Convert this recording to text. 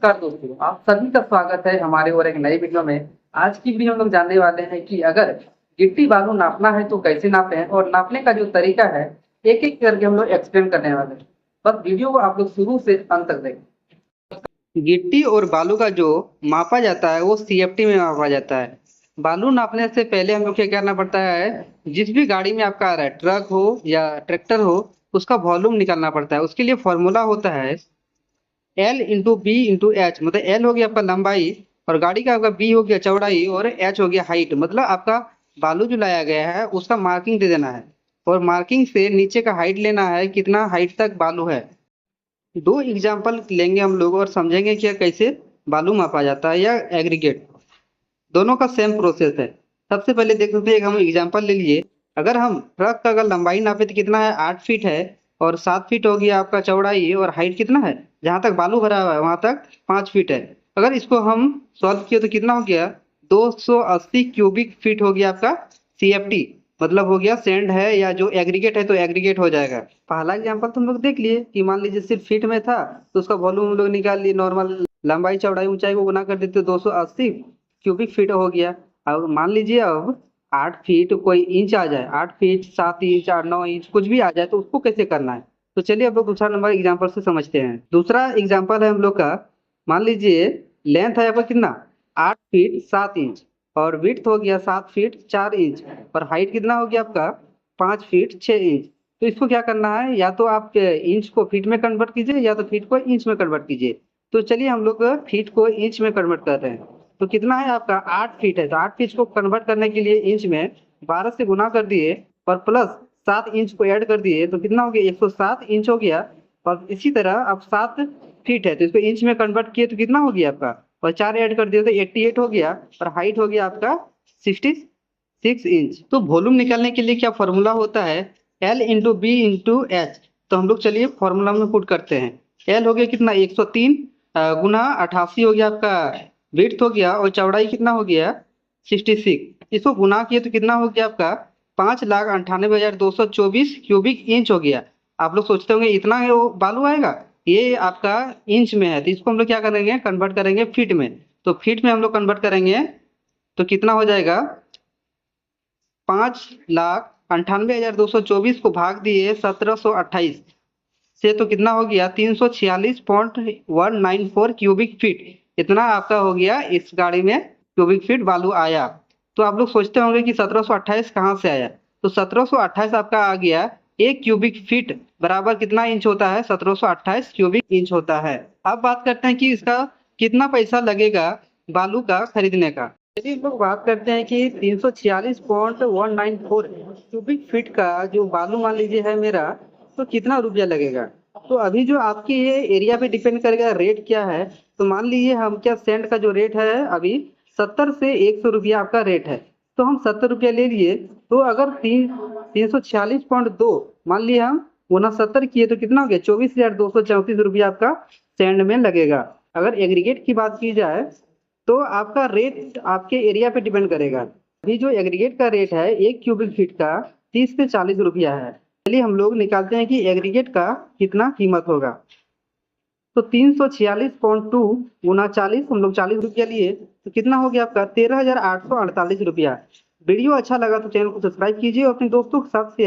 नमस्कार दोस्तों, आप सभी का स्वागत है हमारे और एक नई वीडियो में। आज की वीडियो हम लोग जानने वाले हैं कि अगर गिट्टी बालू नापना है तो कैसे नापें और नापने का जो तरीका है एक एक करके हम लोग एक्सप्लेन करने वाले हैं। बस वीडियो को आप लोग शुरू से अंत तक देखें। गिट्टी और बालू का जो मापा जाता है वो सीएफटी में मापा जाता है। बालू नापने से पहले हम लोग क्या करना पड़ता है, जिस भी गाड़ी में आपका आ रहा है, ट्रक हो या ट्रैक्टर हो, उसका वॉल्यूम निकालना पड़ता है। उसके लिए फॉर्मूला होता है L into B into H. मतलब एल हो गया आपका लंबाई और गाड़ी का आपका बी हो गया चौड़ाई और एच हो गया हाइट। मतलब आपका बालू जो लाया गया है उसका मार्किंग दे देना है और मार्किंग से नीचे का हाइट लेना है, कितना हाइट तक बालू है। दो एग्जाम्पल लेंगे हम लोग और समझेंगे कि कैसे बालू मापा जाता है या एग्रीगेट। दोनों का सेम प्रोसेस है। सबसे पहले देख सकते हैं, हम एग्जांपल ले लिए। अगर हम ट्रक का अगर लंबाई नापे तो कितना है, 8 फीट है और 7 फीट हो गया आपका चौड़ाई और हाइट कितना है, जहाँ तक बालू भरा हुआ है वहां तक 5 फीट है। अगर इसको हम सॉल्व किए तो कितना हो गया, 280 क्यूबिक फीट हो गया आपका सीएफटी। मतलब हो गया सेंड है या जो एग्रीगेट है तो एग्रीगेट हो जाएगा। पहला एग्जांपल तुम लोग देख लिए कि मान लीजिए सिर्फ फीट में था तो उसका वॉल्यूम हम लोग निकाल लिए। नॉर्मल लंबाई चौड़ाई ऊंचाई को गुना कर देते 280 क्यूबिक फीट हो गया। अब मान लीजिए अब 8 फीट कोई इंच आ जाए, 8 फीट 7 इंच 8 9 इंच कुछ भी आ जाए तो उसको कैसे करना है। तो चलिए अब लोग दूसरा नंबर एग्जांपल से समझते हैं। दूसरा एग्जांपल है हम लोग का, मान लीजिए लेंथ है आपका कितना, 8 फीट 7 इंच और विड्थ हो गया 7 फीट 4 इंच और हाइट कितना हो गया आपका 5 फीट 6 इंच। तो इसको क्या करना है, या तो आप इंच को फीट में कन्वर्ट कीजिए या तो फीट को इंच में कन्वर्ट कीजिए। तो चलिए हम लोग फीट को इंच में कन्वर्ट कर रहे हैं। तो कितना है आपका 8 फीट है, तो 8 फीट को कन्वर्ट करने के लिए इंच में 12 से गुना कर दिए और प्लस 7 इंच को ऐड कर दिए तो कितना हो गया 107 इंच हो गया। और इसी तरह अब 7 फीट है तो इसको इंच में कन्वर्ट किए तो कितना हो गया आपका, और 4 ऐड कर दिए तो 88 हो गया और हाइट हो गया आपका 66 इंच। तो वॉल्यूम निकालने के लिए क्या फॉर्मूला होता है, L into B into H. तो हम लोग चलिए फॉर्मूला में पुट करते हैं। एल हो गया कितना 103 गुना 88 हो गया आपका विड्थ हो गया और चौड़ाई कितना हो गया 66। इसको गुना किए तो कितना हो गया आपका 5,98,224 क्यूबिक इंच हो गया। आप लोग सोचते होंगे इतना है वो बालू आएगा, ये आपका इंच में है तो इसको हम लोग क्या करेंगे, कन्वर्ट करेंगे फीट में। तो फीट में हम लोग कन्वर्ट करेंगे तो कितना हो जाएगा, 5,98,224 को भाग दिए 1728 से तो कितना हो गया 346.194 क्यूबिक फीट। इतना आपका हो गया इस गाड़ी में क्यूबिक फीट बालू आया। तो आप लोग सोचते होंगे कि 1728 कहाँ से आया, तो 1728 आपका आ गया 1 क्यूबिक फीट बराबर कितना इंच होता है, 1728 क्यूबिक इंच होता है। अब बात करते हैं कि इसका कितना पैसा लगेगा बालू का खरीदने का। चलिए हम लोग बात करते हैं कि 346.194 क्यूबिक फीट का जो बालू मान लीजिए है मेरा, तो कितना रुपया लगेगा। तो अभी जो आपके ये एरिया पे डिपेंड करेगा रेट क्या है। तो मान लीजिए हम क्या सेंट का जो रेट है अभी 70 से 100 रुपया आपका रेट है, तो हम 70 रुपया ले लिए। तो अगर 346.2 मान लिए हम गुना 70 किए तो कितना हो गया 24,234 रुपया आपका सेंड में लगेगा। अगर एग्रीगेट की बात की जाए तो आपका रेट आपके एरिया पे डिपेंड करेगा। अभी जो एग्रीगेट का रेट है 1 क्यूबिक फीट का 30 से 40 रुपया है। चलिए हम लोग निकालते हैं कि एग्रीगेट का कितना कीमत होगा। तो 346.2 गुना 40 हम लोग 40 रुपया लिए तो कितना हो गया आपका 13,848 रुपया। वीडियो अच्छा लगा तो चैनल को सब्सक्राइब कीजिए और अपने दोस्तों के साथ शेयर